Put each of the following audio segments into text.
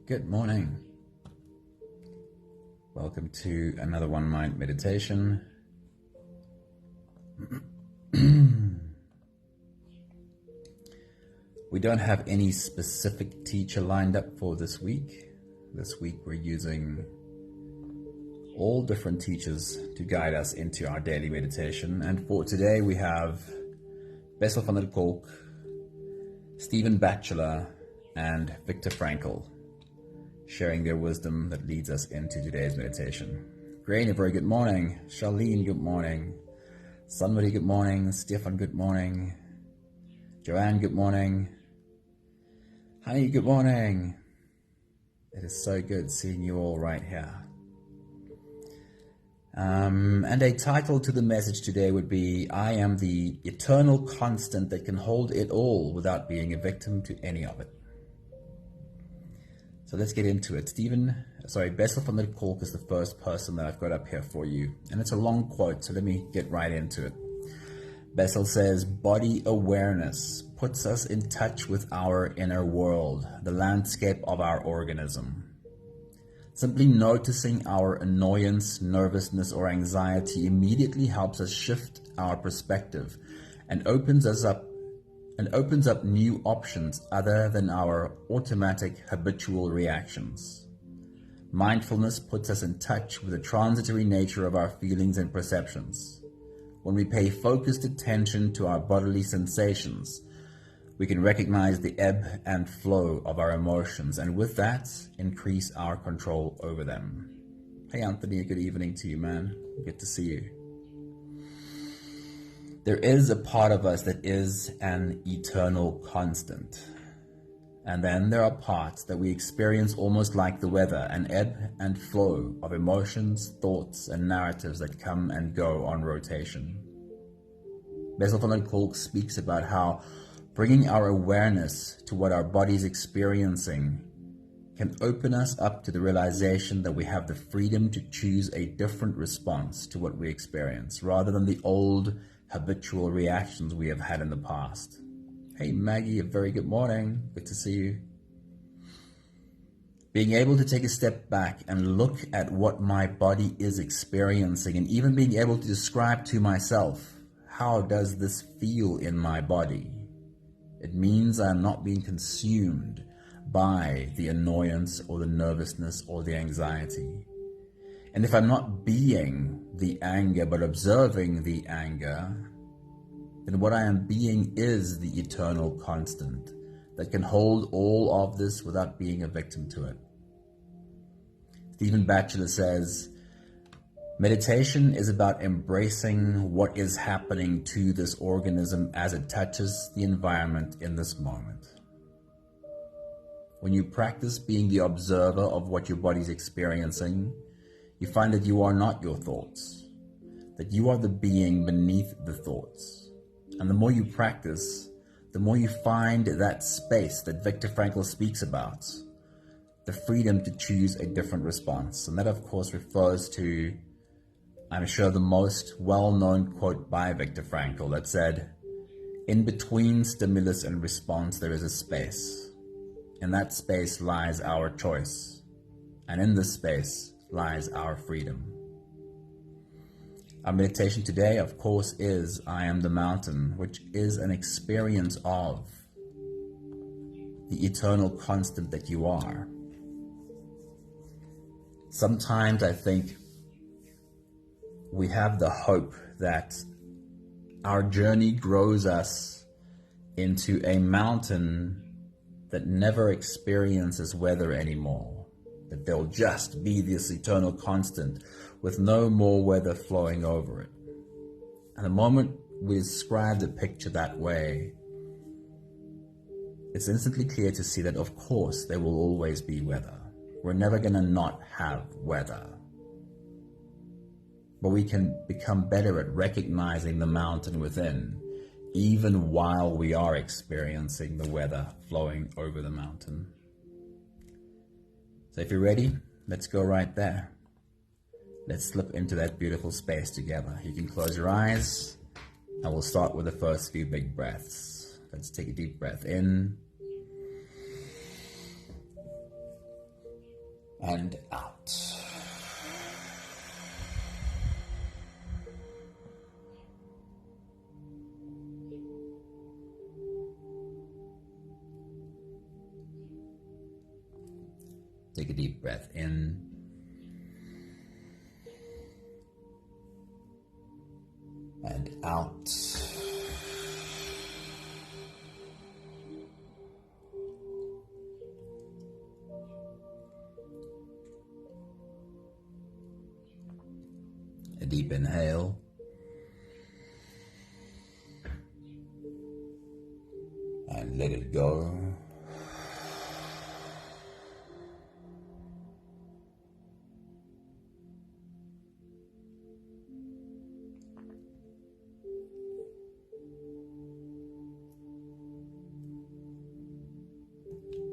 Good morning. Welcome to another One Mind meditation. We don't have any specific teacher lined up for this week. This week we're using all different teachers to guide us into our daily meditation. And for today we have Bessel van der Kolk, Stephen Batchelor, and Viktor Frankl, sharing their wisdom that leads us into today's meditation. Grain, very good morning. Charlene, good morning. Sunmarie, good morning. Stefan, good morning. Joanne, good morning. Honey, good morning. It is so good seeing you all right here. And a title to the message today would be, I am the eternal constant that can hold it all without being a victim to any of it. So let's get into it. Bessel van der Kolk is the first person that I've got up here for you. And it's a long quote, so let me get right into it. Bessel says, body awareness puts us in touch with our inner world, the landscape of our organism. Simply noticing our annoyance, nervousness, or anxiety immediately helps us shift our perspective and opens up new options other than our automatic habitual reactions. Mindfulness puts us in touch with the transitory nature of our feelings and perceptions. When we pay focused attention to our bodily sensations, we can recognize the ebb and flow of our emotions, and with that, increase our control over them. Hey Anthony, good evening to you, man. Good to see you. There is a part of us that is an eternal constant. And then there are parts that we experience almost like the weather, an ebb and flow of emotions, thoughts, and narratives that come and go on rotation. Bessel van der Kolk speaks about how bringing our awareness to what our body is experiencing can open us up to the realization that we have the freedom to choose a different response to what we experience, rather than the old habitual reactions we have had in the past. Hey Maggie, a very good morning. Good to see you. Being able to take a step back and look at what my body is experiencing, and even being able to describe to myself, how does this feel in my body? It means I am not being consumed by the annoyance or the nervousness or the anxiety. And if I'm not being the anger but observing the anger, then what I am being is the eternal constant that can hold all of this without being a victim to it. Stephen Batchelor says, meditation is about embracing what is happening to this organism as it touches the environment in this moment. When you practice being the observer of what your body is experiencing, you find that you are not your thoughts, that you are the being beneath the thoughts. And the more you practice, the more you find that space that Viktor Frankl speaks about, the freedom to choose a different response. And that, of course, refers to, I'm sure, the most well-known quote by Viktor Frankl that said, in between stimulus and response, there is a space. In that space lies our choice. And in this space lies our freedom. Our meditation today, of course, is I am the mountain, which is an experience of the eternal constant that you are. Sometimes I think we have the hope that our journey grows us into a mountain that never experiences weather anymore, that there'll just be this eternal constant with no more weather flowing over it. And the moment we describe the picture that way, it's instantly clear to see that, of course, there will always be weather. We're never going to not have weather. But we can become better at recognizing the mountain within, even while we are experiencing the weather flowing over the mountain. So if you're ready, let's go right there. Let's slip into that beautiful space together. You can close your eyes, and we'll start with the first few big breaths. Let's take a deep breath in and out. Take a deep breath in and out. A deep inhale and let it go.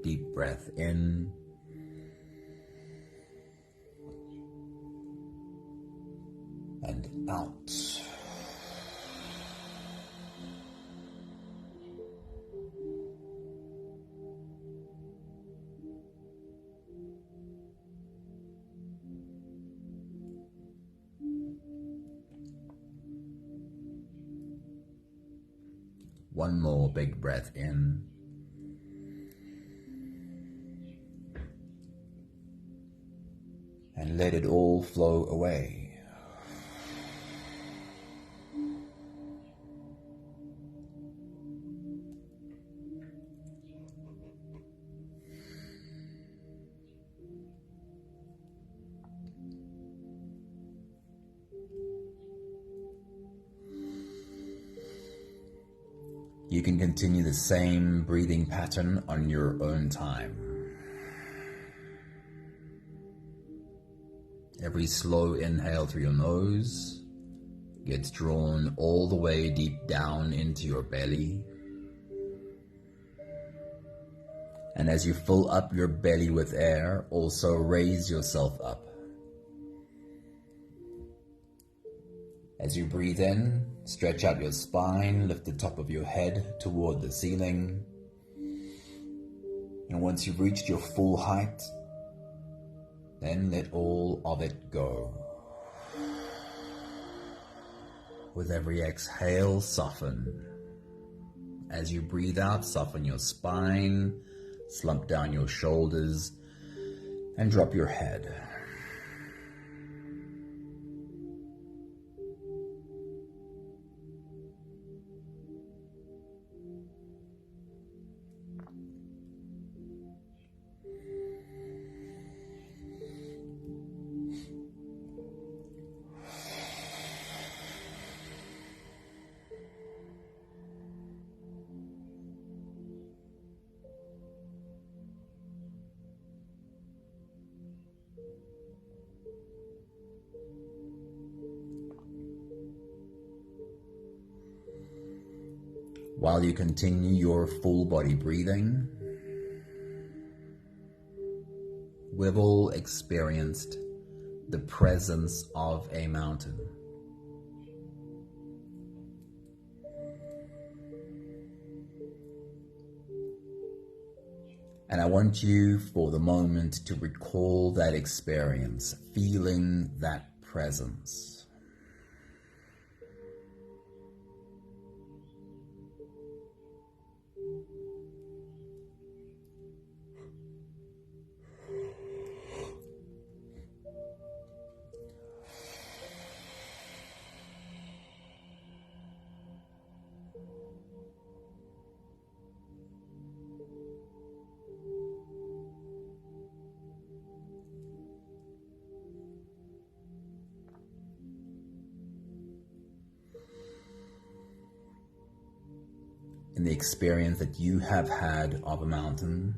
Deep breath in and out. One more big breath in. And let it all flow away. You can continue the same breathing pattern on your own time. Every slow inhale through your nose gets drawn all the way deep down into your belly. And as you fill up your belly with air, also raise yourself up. As you breathe in, stretch out your spine, lift the top of your head toward the ceiling. And once you've reached your full height, then let all of it go. With every exhale, soften. As you breathe out, soften your spine, slump down your shoulders, and drop your head. While you continue your full body breathing, we've all experienced the presence of a mountain. And I want you for the moment to recall that experience, feeling that presence. In the experience that you have had of a mountain,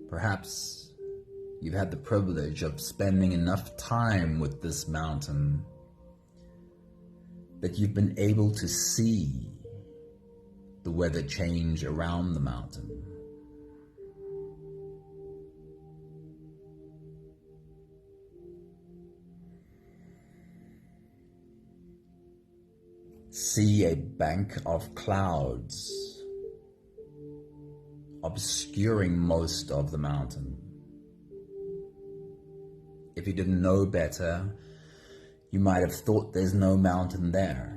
perhaps you've had the privilege of spending enough time with this mountain that you've been able to see the weather change around the mountain. See a bank of clouds obscuring most of the mountain. if you didn't know better, you might have thought there's no mountain there.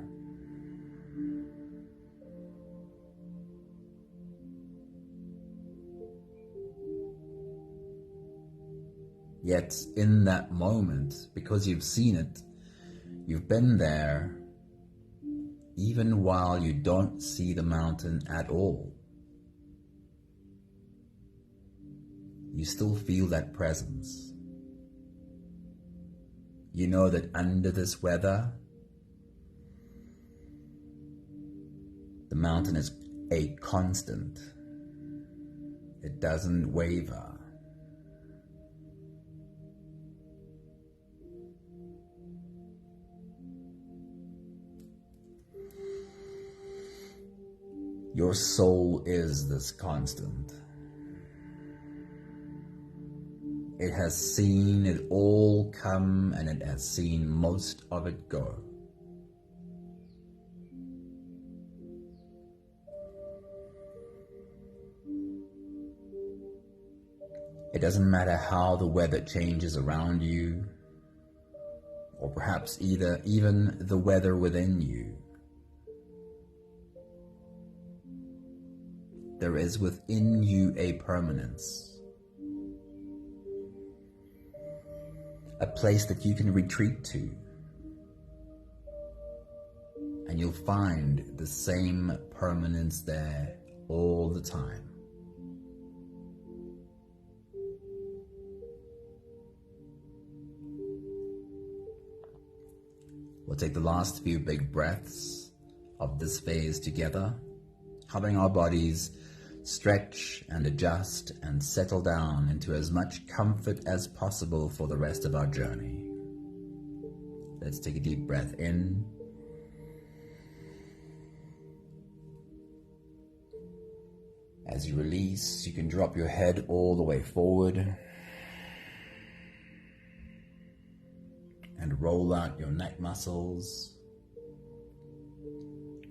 Yet in that moment, because you've seen it, you've been there, even while you don't see the mountain at all, you still feel that presence. You know that under this weather, the mountain is a constant. It doesn't waver. Your soul is this constant. It has seen it all come, and it has seen most of it go. It doesn't matter how the weather changes around you, or perhaps even the weather within you. There is within you a permanence, a place that you can retreat to, and you'll find the same permanence there all the time. We'll take the last few big breaths of this phase together, helping our bodies stretch and adjust and settle down into as much comfort as possible for the rest of our journey. Let's take a deep breath in. As you release, you can drop your head all the way forward and roll out your neck muscles,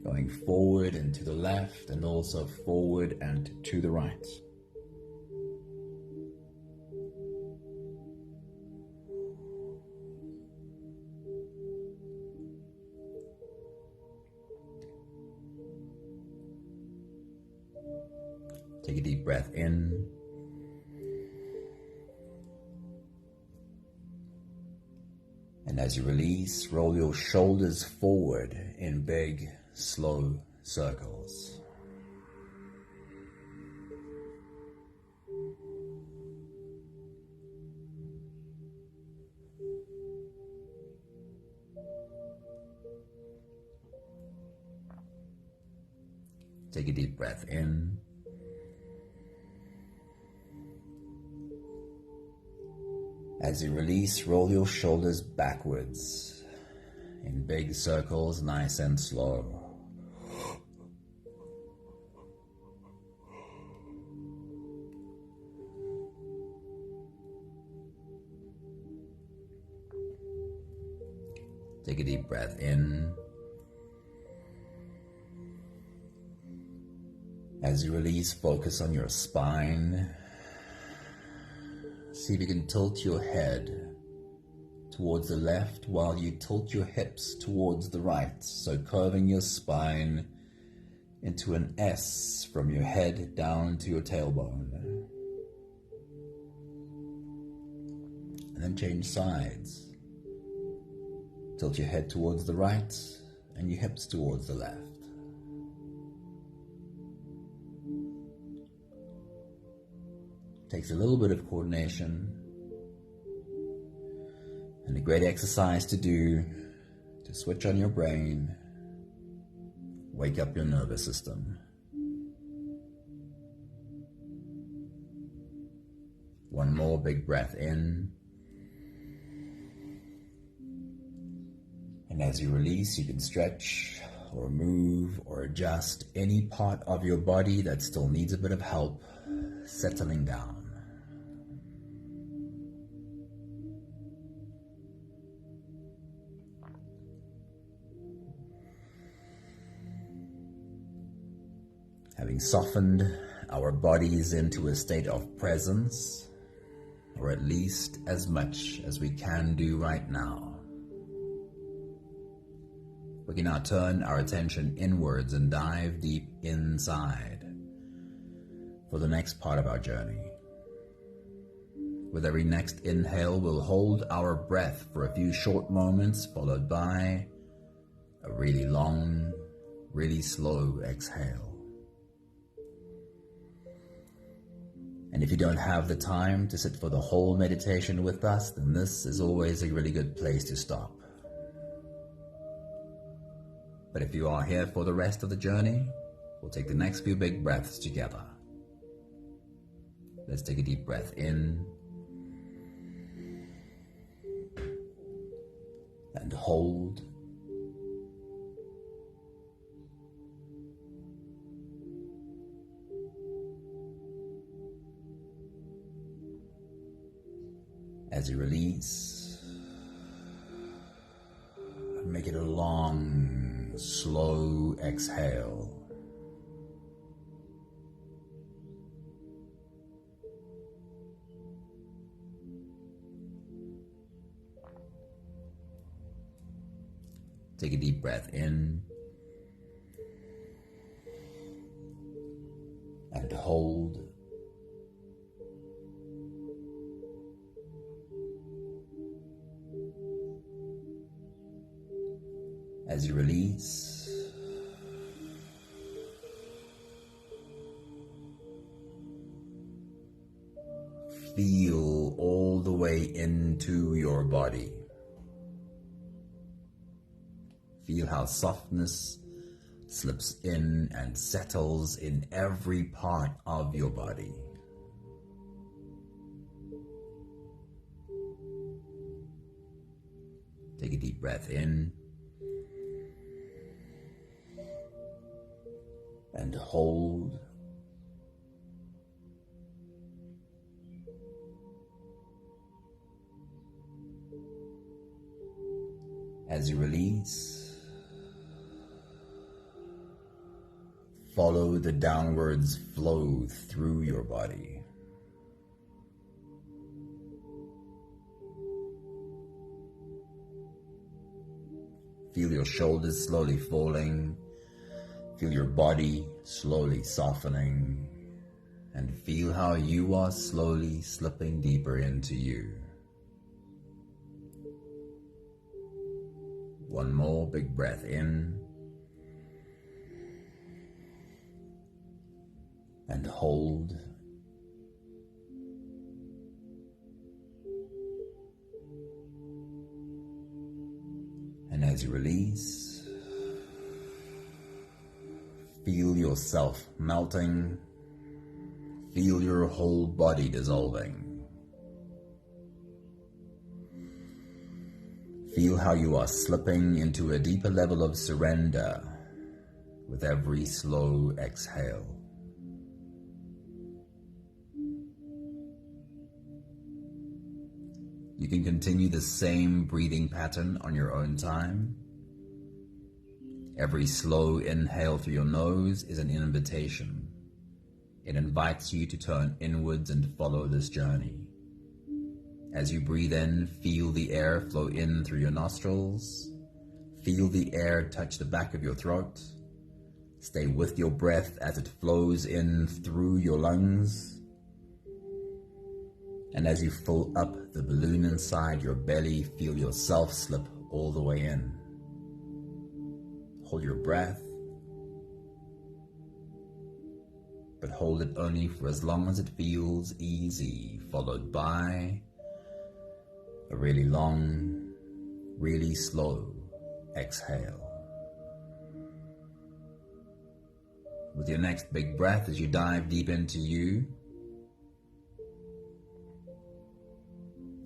going forward and to the left, and also forward and to the right. Take a deep breath in. And as you release, roll your shoulders forward in big, slow circles. Take a deep breath in. As you release, roll your shoulders backwards in big circles, nice and slow. Take a deep breath in. As you release, focus on your spine. See if you can tilt your head towards the left while you tilt your hips towards the right. So curving your spine into an S from your head down to your tailbone. And then change sides. Tilt your head towards the right and your hips towards the left. Takes a little bit of coordination and a great exercise to do to switch on your brain, wake up your nervous system. One more big breath in. And as you release, you can stretch or move or adjust any part of your body that still needs a bit of help settling down. Having softened our bodies into a state of presence, or at least as much as we can do right now. We can now turn our attention inwards and dive deep inside for the next part of our journey. With every next inhale, we'll hold our breath for a few short moments, followed by a really long, really slow exhale. And if you don't have the time to sit for the whole meditation with us, then this is always a really good place to stop. But if you are here for the rest of the journey, we'll take the next few big breaths together. Let's take a deep breath in and hold. As you release, make it a long, slow exhale. Take a deep breath in and hold. As you release, feel all the way into your body. Feel how softness slips in and settles in every part of your body. Take a deep breath in and hold. As you release, follow the downwards flow through your body. Feel your shoulders slowly falling. Feel your body slowly softening, and feel how you are slowly slipping deeper into you. One more big breath in and hold. And as you release, feel yourself melting. Feel your whole body dissolving. Feel how you are slipping into a deeper level of surrender with every slow exhale. You can continue the same breathing pattern on your own time. Every slow inhale through your nose is an invitation. It invites you to turn inwards and follow this journey. As you breathe in, feel the air flow in through your nostrils. Feel the air touch the back of your throat. Stay with your breath as it flows in through your lungs. And as you fill up the balloon inside your belly, feel yourself slip all the way in. Hold your breath, but hold it only for as long as it feels easy, followed by a really long, really slow exhale. With your next big breath, as you dive deep into you,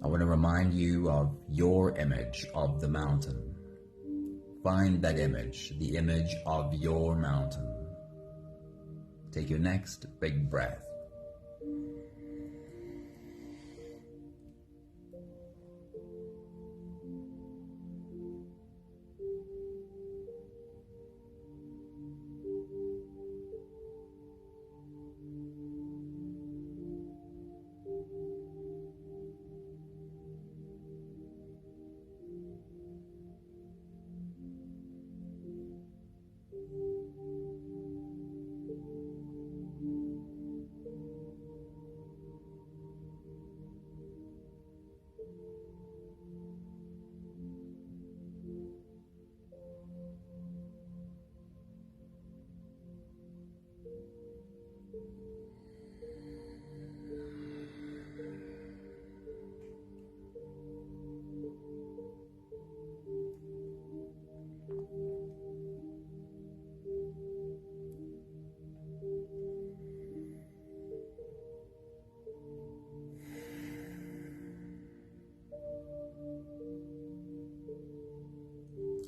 I want to remind you of your image of the mountain. Find that image, the image of your mountain. Take your next big breath.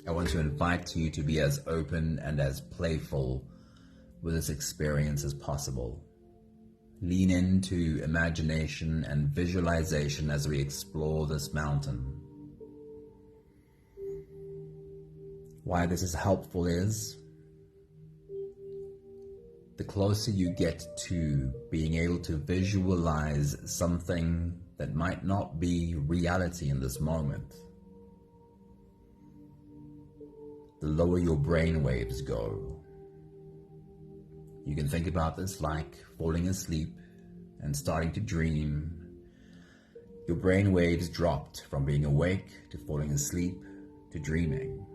I want to invite you to be as open and as playful with this experience as possible. Lean into imagination and visualization as we explore this mountain. Why this is helpful is, the closer you get to being able to visualize something that might not be reality in this moment, the lower your brain waves go. You can think about this like falling asleep and starting to dream. Your brain waves dropped from being awake to falling asleep to dreaming.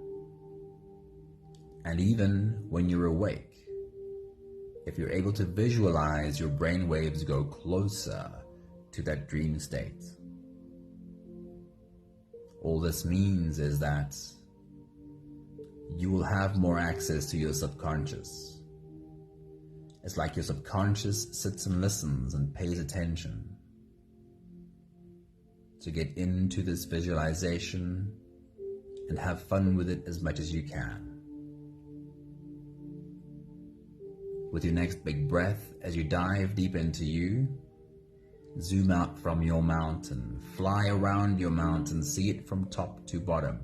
And even when you're awake, if you're able to visualize, your brain waves go closer to that dream state. All this means is that you will have more access to your subconscious. It's like your subconscious sits and listens and pays attention to get into this visualization and have fun with it as much as you can. With your next big breath, as you dive deep into you, zoom out from your mountain, fly around your mountain, see it from top to bottom.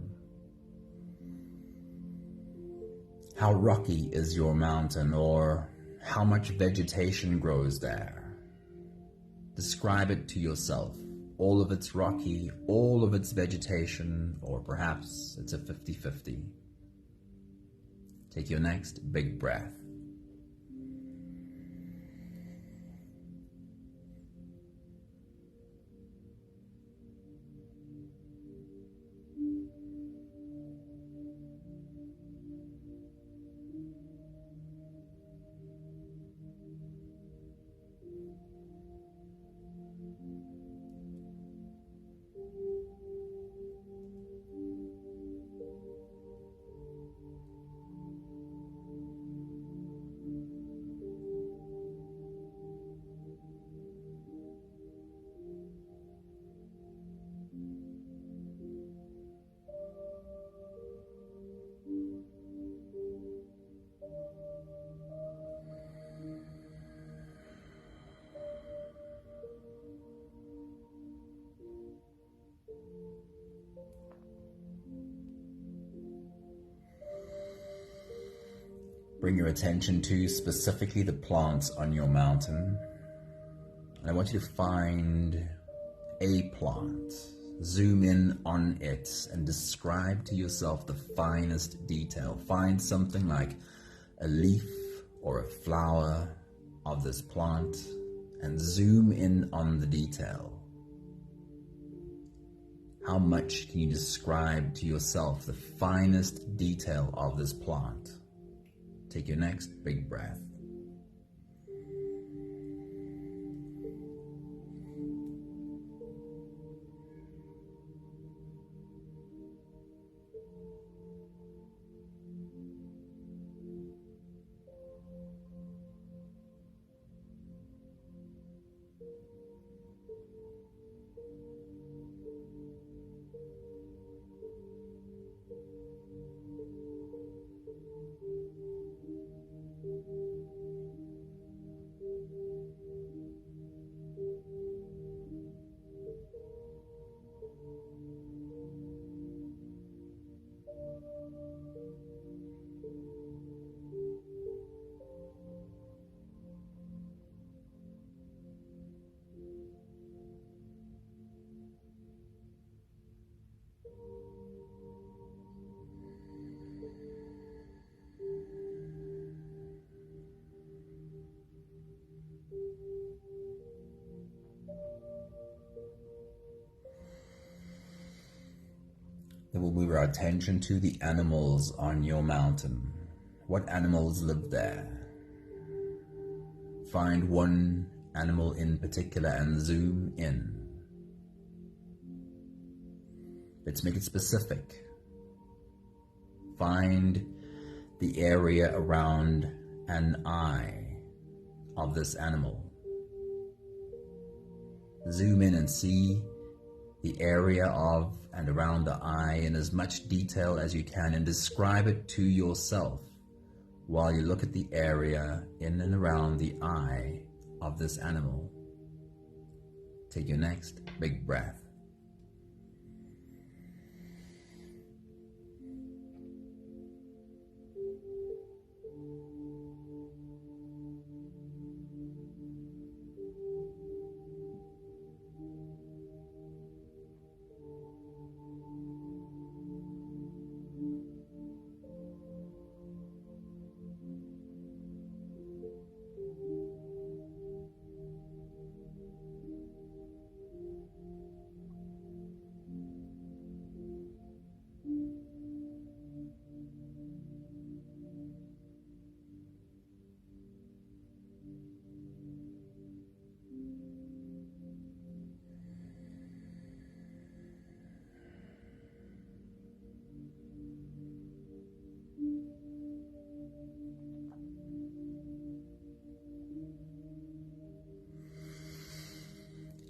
How rocky is your mountain, or how much vegetation grows there? Describe it to yourself. All of it's rocky, all of its vegetation, or perhaps it's a 50-50. Take your next big breath. Bring your attention to specifically the plants on your mountain. And I want you to find a plant, zoom in on it, and describe to yourself the finest detail. Find something like a leaf or a flower of this plant and zoom in on the detail. How much can you describe to yourself the finest detail of this plant? Take your next big breath. Then we'll move our attention to the animals on your mountain. What animals live there? Find one animal in particular and zoom in. Let's make it specific. Find the area around an eye of this animal. Zoom in and see the area of and around the eye in as much detail as you can, and describe it to yourself while you look at the area in and around the eye of this animal. Take your next big breath.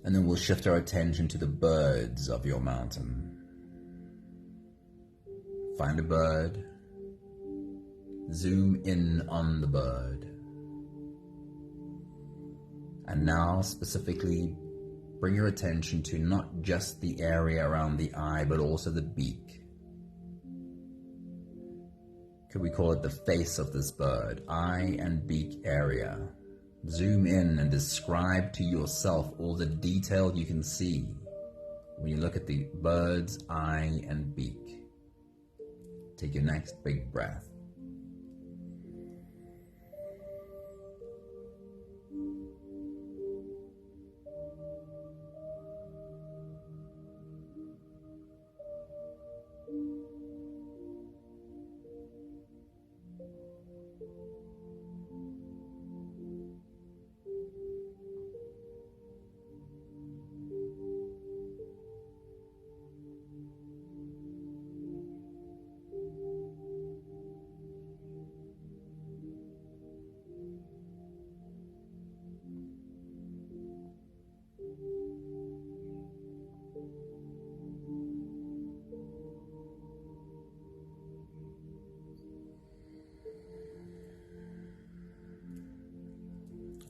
And then we'll shift our attention to the birds of your mountain. Find a bird, zoom in on the bird, and now specifically bring your attention to not just the area around the eye, but also the beak. Could we call it the face of this bird? Eye and beak area. Zoom in and describe to yourself all the detail you can see when you look at the bird's eye and beak. Take your next big breath.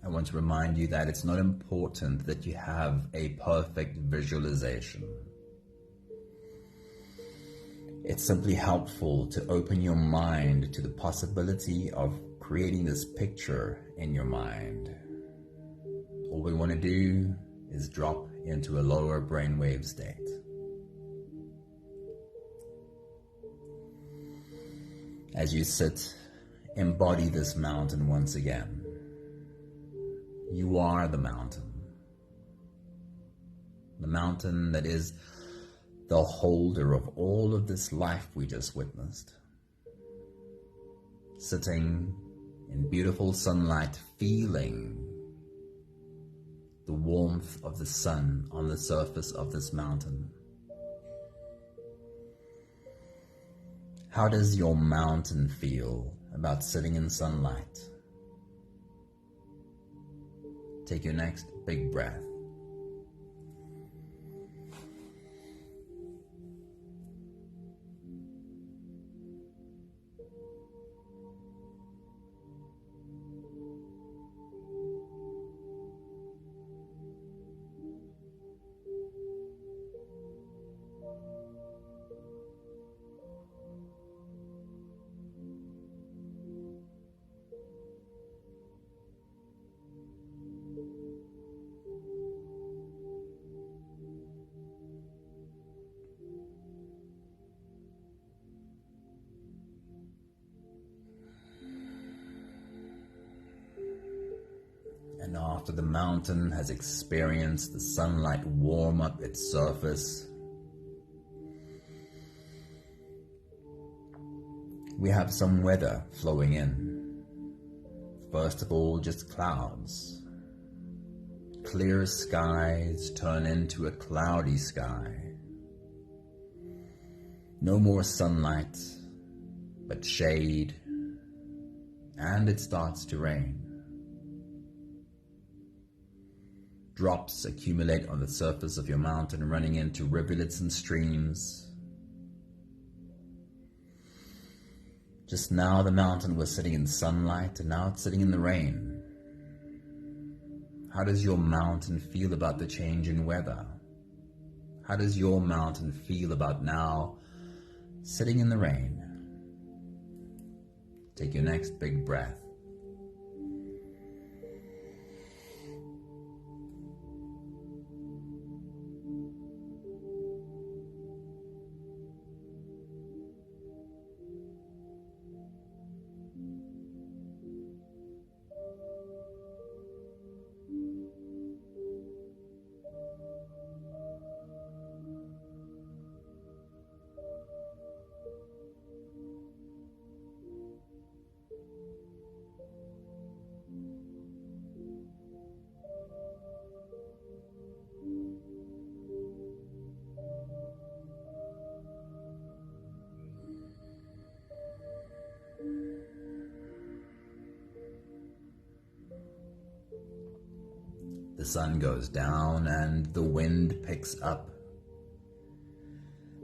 I want to remind you that it's not important that you have a perfect visualization. It's simply helpful to open your mind to the possibility of creating this picture in your mind. All we want to do is drop into a lower brainwave state. As you sit, embody this mountain once again. You are the mountain that is the holder of all of this life we just witnessed. Sitting in beautiful sunlight, feeling the warmth of the sun on the surface of this mountain. How does your mountain feel about sitting in sunlight? Take your next big breath. And after the mountain has experienced the sunlight warm up its surface, we have some weather flowing in. First of all, just clouds. Clear skies turn into a cloudy sky. No more sunlight, but shade, and it starts to rain. drops accumulate on the surface of your mountain, running into rivulets and streams. Just now the mountain was sitting in sunlight, and now it's sitting in the rain. How does your mountain feel about the change in weather? How does your mountain feel about now sitting in the rain? Take your next big breath. The sun goes down and the wind picks up,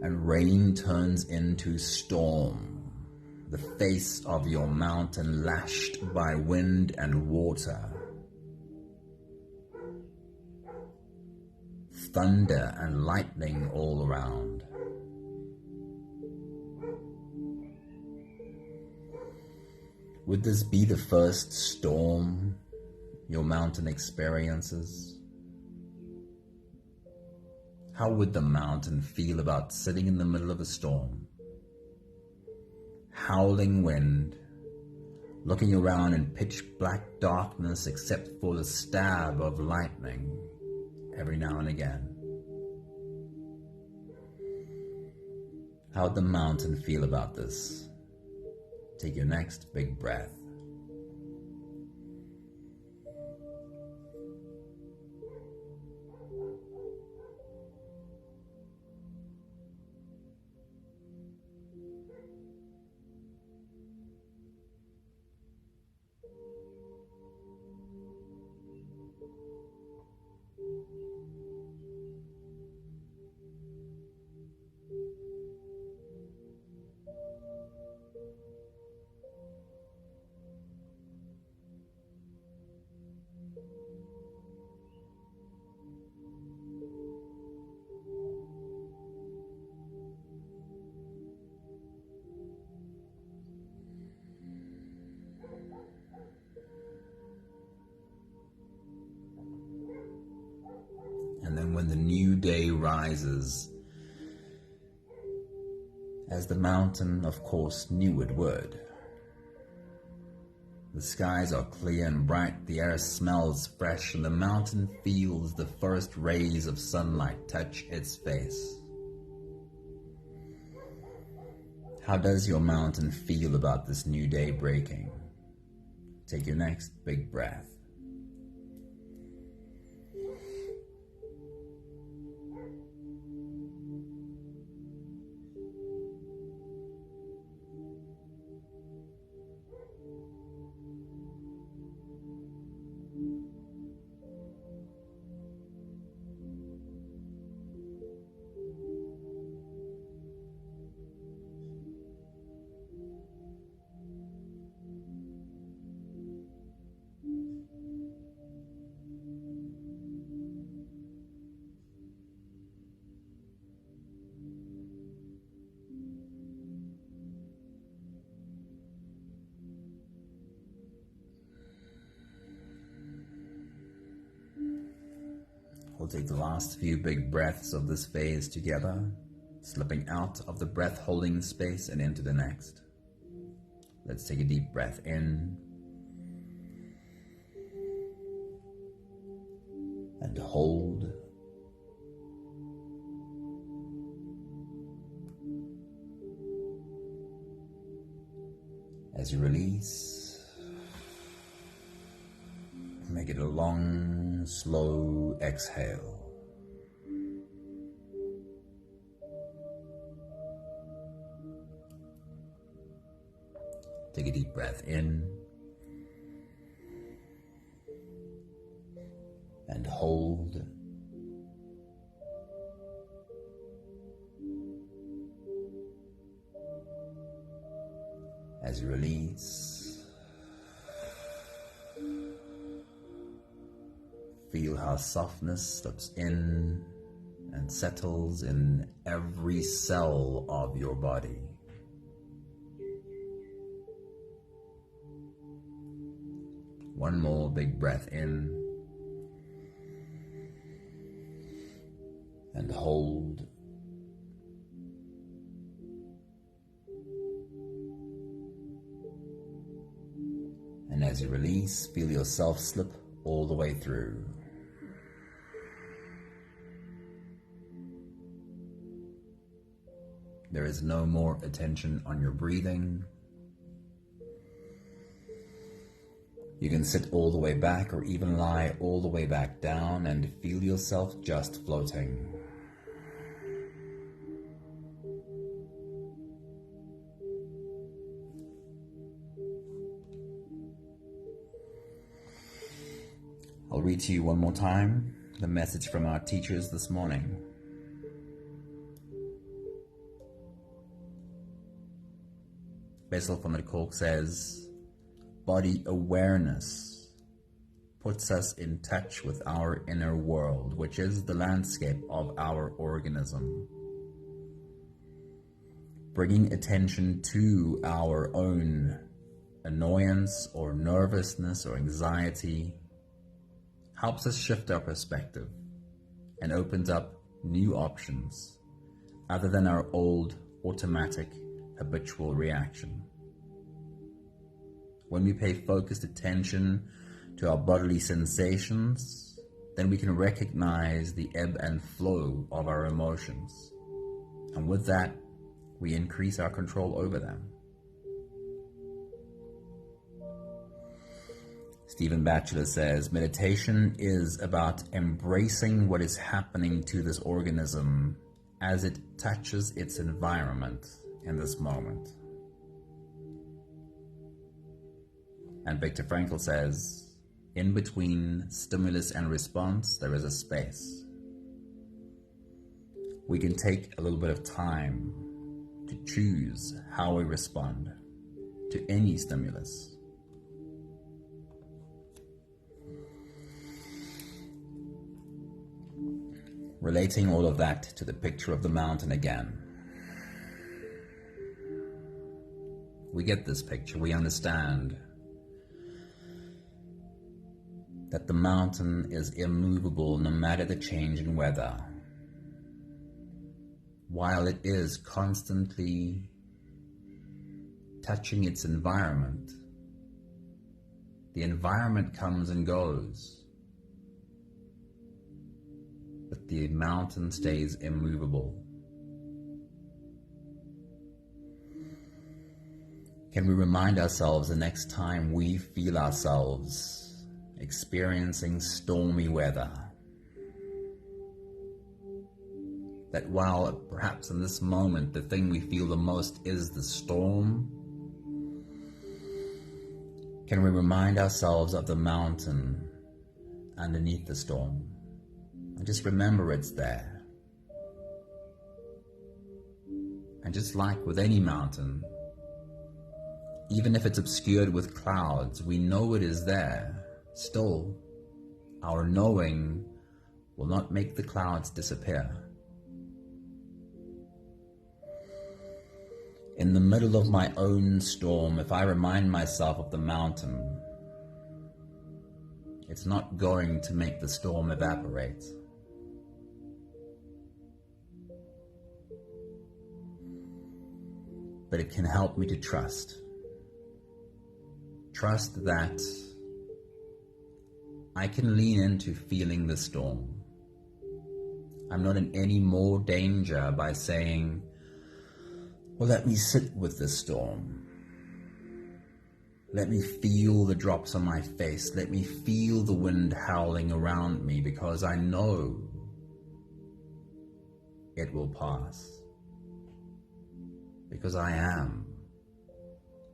and rain turns into storm, the face of your mountain lashed by wind and water. Thunder and lightning all around. Would this be the first storm your mountain experiences? How would the mountain feel about sitting in the middle of a storm? Howling wind, looking around in pitch black darkness except for the stab of lightning every now and again. How would the mountain feel about this? Take your next big breath. And then when the new day rises, as the mountain of course knew it would, the skies are clear and bright, the air smells fresh, and the mountain feels the first rays of sunlight touch its face. How does your mountain feel about this new day breaking? Take your next big breath. We'll take the last few big breaths of this phase together, slipping out of the breath-holding space and into the next. Let's take a deep breath in and hold. As you release, make it a long, slow exhale. Take a deep breath in and hold. As you release, feel how softness slips in and settles in every cell of your body. One more big breath in and hold. And as you release, feel yourself slip all the way through. There is no more attention on your breathing. You can sit all the way back or even lie all the way back down and feel yourself just floating. I'll read to you one more time the message from our teachers this morning. Bessel from the Kolk says, body awareness puts us in touch with our inner world, which is the landscape of our organism. Bringing attention to our own annoyance or nervousness or anxiety helps us shift our perspective and opens up new options other than our old automatic habitual reaction. When we pay focused attention to our bodily sensations, then we can recognize the ebb and flow of our emotions. And with that, we increase our control over them. Stephen Batchelor says, meditation is about embracing what is happening to this organism as it touches its environment in this moment. And Viktor Frankl says, in between stimulus and response, there is a space. We can take a little bit of time to choose how we respond to any stimulus. Relating all of that to the picture of the mountain again. We get this picture, we understand that the mountain is immovable no matter the change in weather. While it is constantly touching its environment, the environment comes and goes, but the mountain stays immovable. Can we remind ourselves the next time we feel ourselves experiencing stormy weather, that while perhaps in this moment the thing we feel the most is the storm, can we remind ourselves of the mountain underneath the storm? And just remember it's there. And just like with any mountain, even if it's obscured with clouds, we know it is there. Still, our knowing will not make the clouds disappear. In the middle of my own storm, if I remind myself of the mountain, it's not going to make the storm evaporate. But it can help me to trust. Trust that I can lean into feeling the storm. I'm not in any more danger by saying, well, let me sit with the storm. Let me feel the drops on my face. Let me feel the wind howling around me, because I know it will pass. Because I am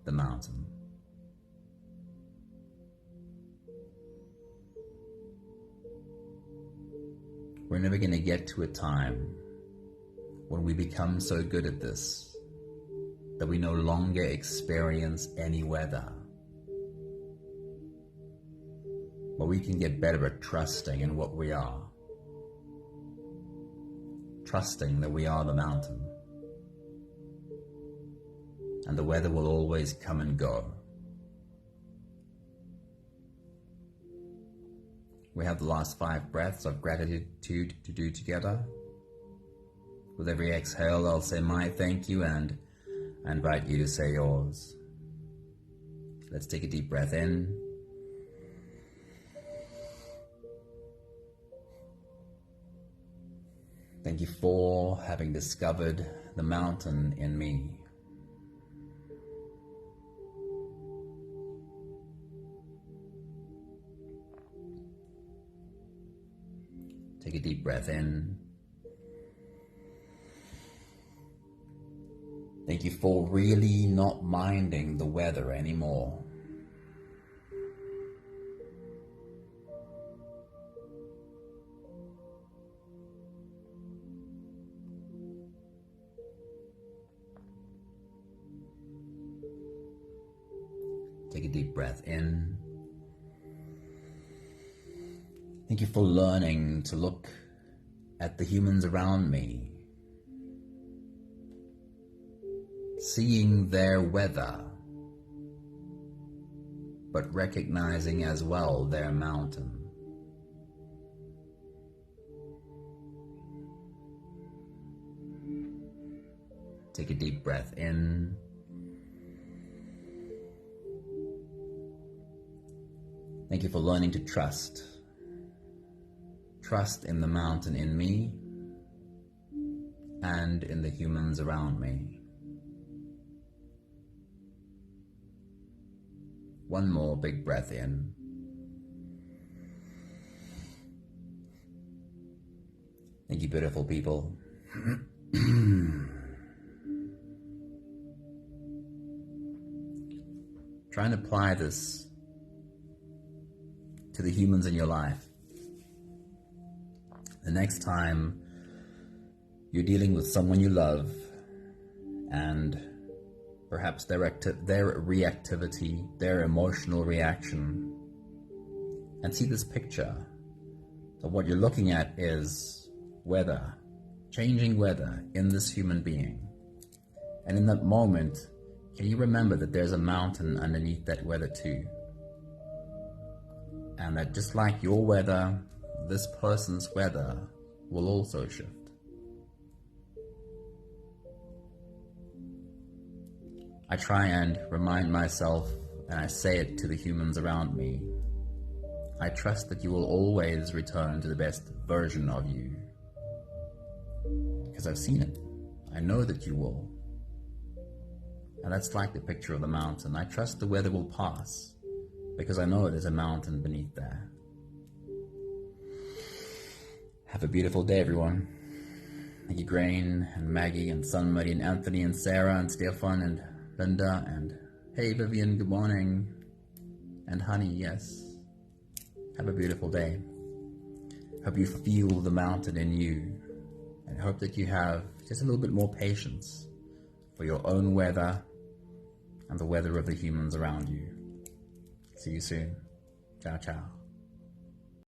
the mountain. We're never going to get to a time when we become so good at this that we no longer experience any weather. But we can get better at trusting in what we are. Trusting that we are the mountain. And the weather will always come and go. We have the last 5 breaths of gratitude to do together. With every exhale, I'll say my thank you, and I invite you to say yours. Let's take a deep breath in. Thank you for having discovered the mountain in me. Take a deep breath in. Thank you for really not minding the weather anymore. Take a deep breath in. Thank you for learning to look at the humans around me, seeing their weather, but recognizing as well their mountain. Take a deep breath in. Thank you for learning to trust. Trust in the mountain in me and in the humans around me. One more big breath in. Thank you, beautiful people. Try and apply this to the humans in your life. The next time you're dealing with someone you love and perhaps their reactivity, their emotional reaction, and see this picture that what you're looking at is weather, changing weather in this human being. And in that moment, can you remember that there's a mountain underneath that weather too? And that just like your weather, this person's weather will also shift. I try and remind myself, and I say it to the humans around me, I trust that you will always return to the best version of you. Because I've seen it. I know that you will. And that's like the picture of the mountain. I trust the weather will pass, because I know there's a mountain beneath there. Have a beautiful day, everyone. Thank you, Grain and Maggie and Sunmuddy and Anthony and Sarah and Stefan and Linda and hey, Vivian, good morning. And Honey, yes. Have a beautiful day. Hope you feel the mountain in you, and hope that you have just a little bit more patience for your own weather and the weather of the humans around you. See you soon. Ciao, ciao.